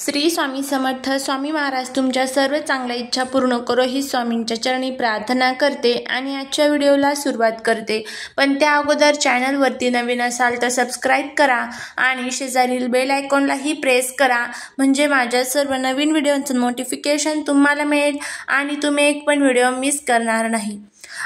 श्री स्वामी समर्थ. स्वामी महाराज तुमच्या सर्व चांगल्या इच्छा पूर्ण करो ही स्वामींच्या चरणी प्रार्थना करते आणि आजच्या व्हिडिओला सुरुवात करते. पण त्या अगोदर चॅनलवरती नवीन असाल तर सबस्क्राईब करा आणि शेजारील बेल आयकॉनलाही प्रेस करा, म्हणजे माझ्या सर्व नवीन व्हिडिओचं नोटिफिकेशन तुम्हाला मिळेल आणि तुम्ही एक पण व्हिडिओ मिस करणार नाही.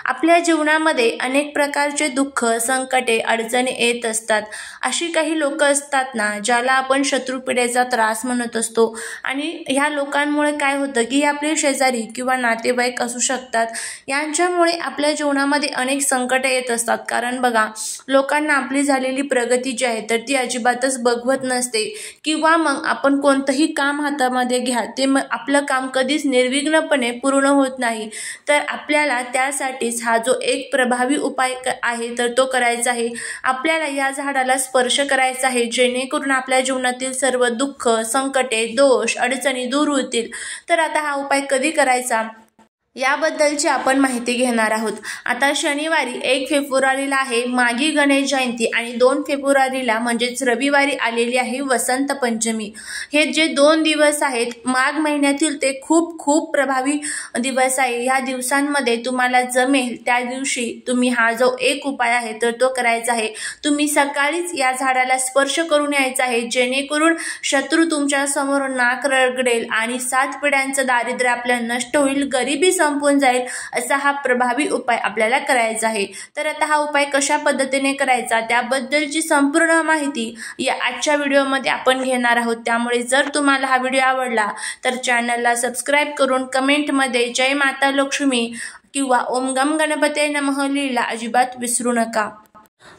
आपल्या जीवनामध्ये अनेक प्रकारचे दुःख, संकटे, अडचणी येत असतात. अशी काही लोक असतात ना, ज्याला आपण शत्रुपीडेचा त्रास म्हणत असतो. आणि ह्या लोकांमुळे काय होतं की आपले शेजारी किंवा नातेवाईक असू शकतात, यांच्यामुळे आपल्या जीवनामध्ये अनेक संकटे येत असतात. कारण बघा, लोकांना आपली झालेली प्रगती जी आहे तर ती अजिबातच बघवत नसते, किंवा मग आपण कोणतंही काम हातामध्ये घ्या ते मग आपलं काम कधीच निर्विघ्नपणे पूर्ण होत नाही. तर आपल्याला त्यासाठी हा जो एक प्रभावी उपाय आहे तर तो करायचा आहे. आपल्याला या झाडाला स्पर्श करायचा आहे, जेणेकरून आपल्या जीवनातील सर्व दुःख, संकटे, दोष, अडचणी दूर होतील. तर आता हा उपाय कधी करायचा याबद्दलची आपण माहिती घेणार आहोत. आता शनिवारी 1 फेब्रुवारीला आहे माघी गणेश जयंती आणि 2 फेब्रुवारीला म्हणजेच रविवारी आलेली आहे वसंत पंचमी. हे जे 2 दिवस आहेत माघ महिन्यातील ते खूप खूप प्रभावी दिवस आहे. या दिवसांमध्ये तुम्हाला जमेल त्या दिवशी तुम्ही हा जो एक उपाय आहे तर तो करायचा आहे. तुम्ही सकाळीच या झाडाला स्पर्श करून यायचा आहे, जेणेकरून शत्रू तुमच्या समोर नाक रगडेल आणि 7 पिढ्यांचं दारिद्र्य आपल्या नष्ट होईल, गरिबी संपून जाईल. असा हा प्रभावी उपाय आपल्याला करायचा आहे. तर आता हा उपाय कशा पद्धतीने करायचा त्याबद्दलची संपूर्ण माहिती या आजच्या व्हिडिओमध्ये आपण घेणार आहोत. त्यामुळे जर तुम्हाला हा व्हिडिओ आवडला तर चॅनलला सबस्क्राईब करून कमेंटमध्ये जय माता लक्ष्मी किंवा ओम गम गणपते नमः लिहायला अजिबात विसरू नका.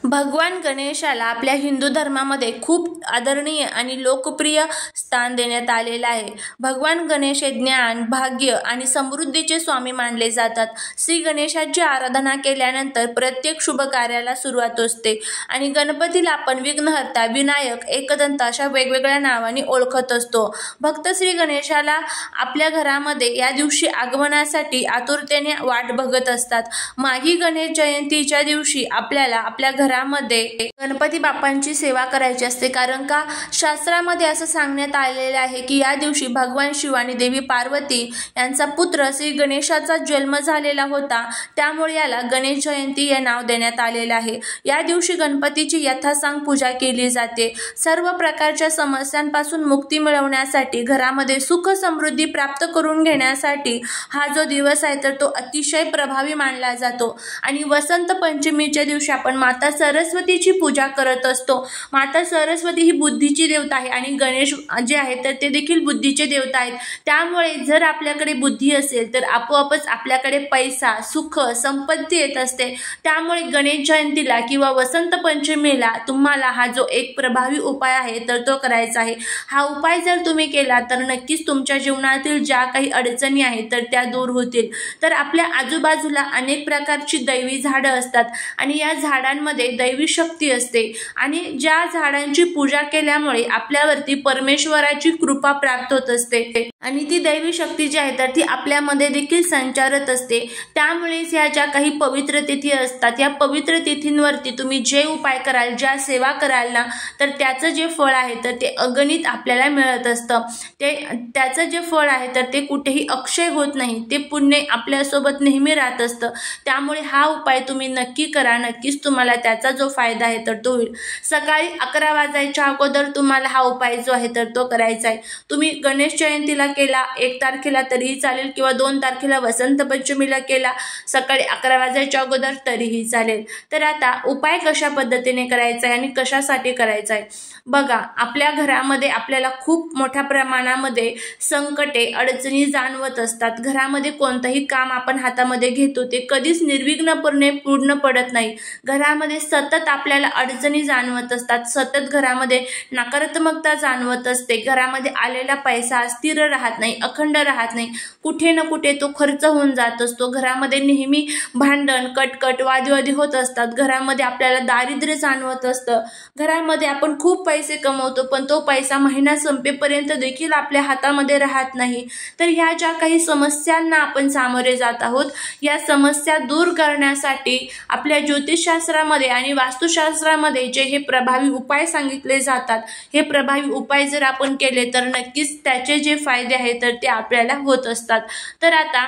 भगवान गणेशाला आपल्या हिंदू धर्मामध्ये खूप आदरणीय आणि लोकप्रिय स्थान देण्यात आलेलं आहे. भगवान गणेश हे ज्ञान, भाग्य आणि समृद्धीचे स्वामी मानले जातात. श्री गणेशाची आराधना केल्यानंतर प्रत्येक शुभ कार्याला सुरुवात असते आणि गणपतीला आपण विघ्नहर्ता, विनायक, एकदंत अशा वेगवेगळ्या नावाने ओळखत असतो. भक्त श्री गणेशाला आपल्या घरामध्ये या दिवशी आगमनासाठी आतुरतेने वाट बघत असतात. माघी गणेश जयंतीच्या दिवशी आपल्याला आपल्या घरामध्ये गणपती बाप्पांची सेवा करायची असते. कारण का शास्त्रामध्ये असं सांगण्यात आलेलं आहे की या दिवशी भगवान शिव आणि देवी पार्वती यांचा पुत्र श्री गणेशाचा जन्म झालेला होता. त्यामुळे याला गणेश जयंती हे नाव देण्यात आलेलं आहे. या दिवशी गणपतीची यथासांग पूजा केली जाते. सर्व प्रकारच्या समस्यांपासून मुक्ती मिळवण्यासाठी, घरामध्ये सुख समृद्धी प्राप्त करून घेण्यासाठी हा जो दिवस आहे तर तो अतिशय प्रभावी मानला जातो. आणि वसंत पंचमीच्या दिवशी आपण माता सरस्वतीची पूजा करत असतो. माता सरस्वती ही बुद्धीची देवता आहे आणि गणेश जे आहे तर ते देखील बुद्धीचे देवता आहेत. त्यामुळे जर आपल्याकडे बुद्धी असेल तर आपोआपच आपल्याकडे पैसा, सुख, संपत्ती येत असते. त्यामुळे गणेश जयंतीला किंवा वसंत पंचमीला तुम्हाला हा जो एक प्रभावी उपाय आहे तर तो करायचा आहे. हा उपाय जर तुम्ही केला तर नक्कीच तुमच्या जीवनातील ज्या काही अडचणी आहेत तर त्या दूर होतील. तर आपल्या आजूबाजूला अनेक प्रकारची दैवी झाडं असतात आणि या झाडांमध्ये दैवी शक्ती असते आणि ज्या झाडांची पूजा केल्यामुळे आपल्यावरती परमेश्वराची कृपा प्राप्त होत असते आणि ती दैवी शक्ती जी आहे तर ती आपल्यामध्ये देखील संचारत असते. त्यामुळेच या ज्या काही पवित्र तिथी असतात या पवित्र तिथींवरती तुम्ही जे उपाय कराल, ज्या सेवा कराल ना, तर त्याचं जे फळ आहे तर ते अगणित आपल्याला मिळत असतं. त्याचं जे फळ आहे तर ते कुठेही अक्षय होत नाही, ते पुण्य आपल्यासोबत नेहमी राहत असतं. त्यामुळे हा उपाय तुम्ही नक्की करा, नक्कीच तुम्हाला त्याचा जो फायदा आहे तर तो होईल. सकाळी 11 वाजायच्या अगोदर तुम्हाला हा उपाय जो आहे तर तो करायचा आहे. तुम्ही गणेश जयंतीला केला 1 तारखेला तरीही चालेल किंवा 2 तारखेला वसंत पंचमीला केला सकाळी 11 वाजायच्या अगोदर तरीही चालेल. तर आता उपाय कशा पद्धतीने करायचा आहे आणि कशासाठी करायचा आहे बघा. आपल्या घरामध्ये आपल्याला खूप मोठ्या प्रमाणामध्ये संकटे, अडचणी जाणवत असतात. घरामध्ये कोणतंही काम आपण हातामध्ये घेतो ते कधीच निर्विघ्नपणे पूर्ण पडत नाही. घरामध्ये सतत आपल्याला अडचणी जाणवत असतात, सतत घरामध्ये नकारात्मकता जाणवत असते. घरामध्ये आलेला पैसा स्थिर राहत नाही, अखंड राहत नाही, कुठे ना कुठे तो खर्च होऊन जात असतो. घरामध्ये नेहमी भांडण, कटकट, वादविवाद होत असतात. घरामध्ये आपल्याला दारिद्र्य जाणवत असतं. घरामध्ये आपण खूप पैसे कमवतो पण तो पैसा महिना संपेपर्यंत देखील आपल्या हातामध्ये राहत नाही. तर ह्या ज्या काही समस्यांना आपण सामोरे जात आहोत, या समस्या दूर करण्यासाठी आपल्या ज्योतिषशास्त्रामध्ये आणि वास्तुशास्त्रामध्ये जे हे प्रभावी उपाय सांगितले जातात, हे प्रभावी उपाय जर आपण केले तर नक्कीच त्याचे जे फायदे आहेत तर ते आपल्याला होत असतात. तर आता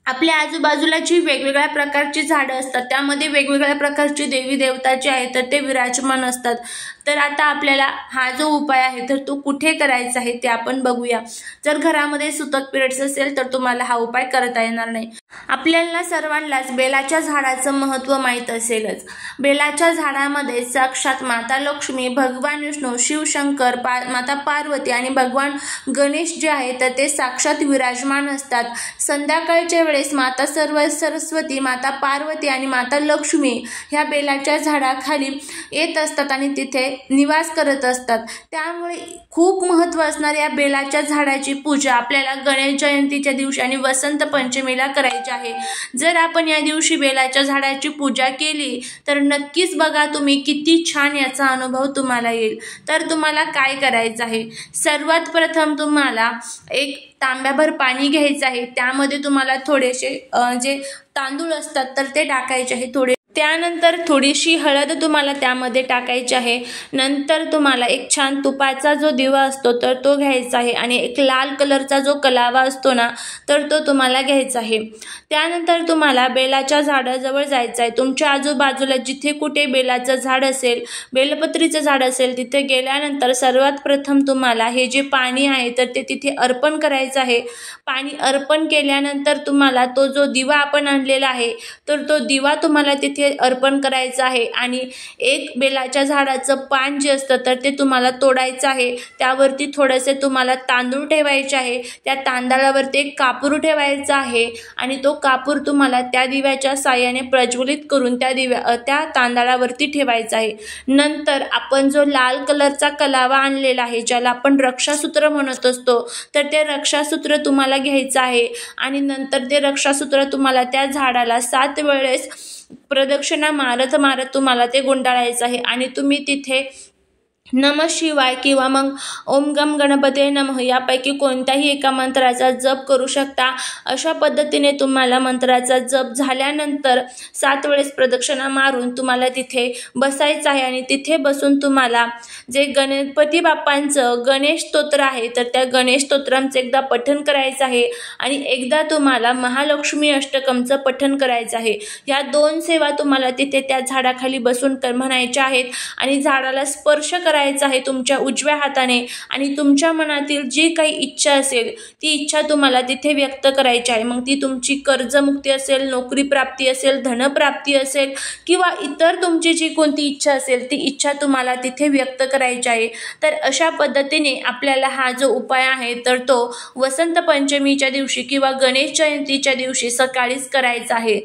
आपल्या आजूबाजूला जी वेगवेगळ्या प्रकारची झाडं असतात त्यामध्ये वेगवेगळ्या प्रकारची देवी देवता जे आहेत तर ते विराजमान असतात. तर आता आपल्याला हा जो उपाय आहे तर तो कुठे करायचा आहे ते आपण बघूया. जर घरामध्ये सुतक पिरियड्स असेल तर तुम्हाला हा उपाय करता येणार नाही. आपल्याला सर्वांनाच बेलाच्या झाडाचं महत्त्व माहीत असेलच. बेलाच्या झाडामध्ये साक्षात माता लक्ष्मी, भगवान विष्णू, शिवशंकर, माता पार्वती आणि भगवान गणेश जे आहेत तर ते साक्षात विराजमान असतात. संध्याकाळच्या वेळेस माता सरस्वती, माता पार्वती आणि माता लक्ष्मी ह्या बेलाच्या झाडाखाली येत असतात आणि तिथे निवास करत असतात. त्यामुळे खूप महत्त्व असणाऱ्या या बेलाच्या झाडाची पूजा आपल्याला गणेश जयंतीच्या दिवशी आणि वसंत पंचमीला करायची आहे. जर आपण या दिवशी बेलाच्या झाडाची पूजा केली तर नक्कीच बघा तुम्ही किती छान याचा अनुभव तुम्हाला येईल. तर तुम्हाला काय करायचं आहे, सर्वात प्रथम तुम्हाला एक तांब्याभर पाणी घ्यायचं आहे. त्यामध्ये तुम्हाला थोडेसे जे तांदूळ असतात तर ते टाकायचे आहे थोडे. त्यानंतर थोडीशी हळद तुम्हाला त्यामध्ये टाकायची आहे. नंतर तुम्हाला एक छान तुपाचा जो दिवा असतो तर तो घ्यायचा आहे आणि एक लाल कलरचा जो कलावा असतो ना तर तो तुम्हाला घ्यायचा आहे. त्यानंतर तुम्हाला बेलाच्या झाडाजवळ जायचं आहे. तुमच्या आजूबाजूला जिथे कुठे बेलाचं झाड असेल, बेलपत्रीचं झाड असेल तिथे गेल्यानंतर सर्वात प्रथम तुम्हाला हे जे पाणी आहे तर ते तिथे अर्पण करायचं आहे. पाणी अर्पण केल्यानंतर तुम्हाला तो जो दिवा आपण आणलेला आहे तर तो दिवा तुम्हाला तिथे अर्पण करायचं आहे आणि एक बेलाच्या झाडाचं पान जे असतं तर ते तुम्हाला तोडायचं आहे. त्यावरती थोडेसे तुम्हाला तांदूळ ठेवायचे आहे. त्या तांदळावरती एक कापूर ठेवायचा आहे आणि तो कापूर तुम्हाला त्या दिव्याच्या साहाय्याने प्रज्वलित करून त्या तांदळावरती ठेवायचा आहे. नंतर आपण जो लाल कलरचा कलावा आणलेला आहे ज्याला आपण रक्षासूत्र म्हणत असतो तर ते रक्षासूत्र तुम्हाला घ्यायचं आहे आणि नंतर ते रक्षासूत्र तुम्हाला त्या झाडाला 7 वेळेस प्रदक्षिणा मारत मारत तुम्हाला ते गुंडाळायचं आहे आणि तुम्ही तिथे नमः शिवाय किंवा मग ओम गम गणपते नमः यापैकी कोणत्याही एका मंत्राचा जप करू शकता. अशा पद्धतीने तुम्हाला मंत्राचा जप झाल्यानंतर 7 वेळेस प्रदक्षिणा मारून तुम्हाला तिथे बसायचं आहे आणि तिथे बसून तुम्हाला जे गणपती बाप्पांचं गणेश स्तोत्र आहे तर त्या गणेश स्तोत्रांचं एकदा पठण करायचं आहे आणि एकदा तुम्हाला महालक्ष्मी अष्टकमचं पठण करायचं आहे. या 2 सेवा तुम्हाला तिथे त्या झाडाखाली बसून म्हणायच्या आहेत आणि झाडाला स्पर्श करायचा आहे तुमच्या उजव्या हाताने आणि तुमच्या मनातील जी काही इच्छा असेल ती इच्छा तुम्हाला तिथे व्यक्त करायची आहे. मग ती तुमची कर्जमुक्ती असेल, नोकरी प्राप्ती असेल, धनप्राप्ती असेल किंवा इतर तुमची जी कोणती इच्छा असेल ती इच्छा तुम्हाला तिथे व्यक्त करायची आहे. तर अशा पद्धतीने आपल्याला हा जो उपाय आहे तर तो वसंत पंचमीच्या दिवशी किंवा गणेश जयंतीच्या दिवशी सकाळीच करायचा आहे.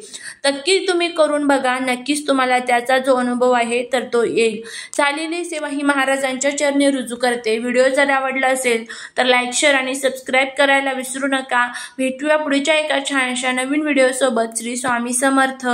नक्की तुम्ही करून बघा, नक्कीच तुम्हाला त्याचा जो अनुभव आहे तर तो येईल. झालेली सेवा ही महाराजांच्या चरणी रुजू करते. व्हिडिओ जर आवडला असेल तर लाईक, शेअर आणि सबस्क्राईब करायला विसरू नका. भेटूया पुढच्या एका छानशा नवीन व्हिडिओ सोबत. श्री स्वामी समर्थ.